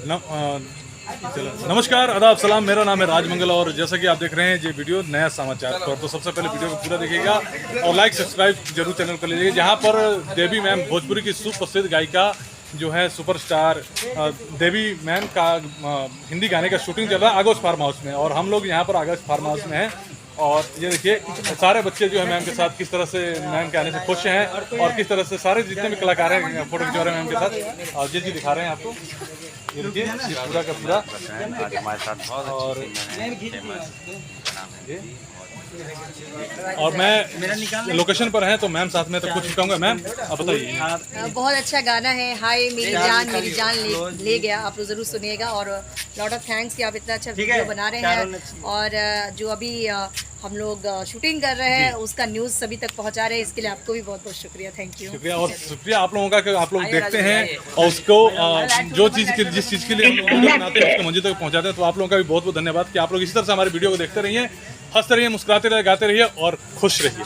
नमस्कार, आदाब, सलाम। मेरा नाम है राजमंगल और जैसा कि आप देख रहे हैं ये वीडियो नया समाचार पर, तो सबसे पहले वीडियो को पूरा देखिएगा और लाइक सब्सक्राइब जरूर चैनल कर लीजिएगा। जहां पर देवी मैम भोजपुरी की सुप्रसिद्ध गायिका जो है सुपरस्टार देवी मैम का हिंदी गाने का शूटिंग चल रहा है आगोश फार्म हाउस में, और हम लोग यहाँ पर आगोश फार्म हाउस में हैं। और ये देखिए सारे बच्चे जो है मैम के साथ किस तरह से मैम के आने से खुश हैं और किस तरह से सारे जितने भी कलाकार हैं फोटो खिंचवा रहे हैं मैम के साथ, और ये दिखा रहे हैं आपको। ये देखिए ये पूरा का पूरा। और मैं लोकेशन पर हैं तो मैम साथ में, तो कुछ कहूँगा मैम आप बताइए। बहुत अच्छा गाना है, हाय मेरी जान ले गया, आप लोग जरूर सुनिएगा। और लॉट ऑफ थैंक्स कि आप इतना अच्छा वीडियो बना रहे हैं, और जो अभी हम लोग शूटिंग कर रहे हैं उसका न्यूज़ सभी तक पहुंचा रहे हैं, इसके लिए आपको भी बहुत बहुत शुक्रिया। Thank you. शुक्रिया, और शुक्रिया आप लोगों का कि आप लोग देखते हैं और उसको जो चीज़ के जिस चीज़ के लिए हम लोग वीडियो बनाते हैं उसको मंजिल तक पहुंचाते हैं। तो आप लोगों का भी बहुत बहुत धन्यवाद कि आप लोग इसी तरह से हमारे वीडियो को देखते रहिए, हंसते रहिए, मुस्कुराते रहिए, गाते रहिए और खुश रहिए।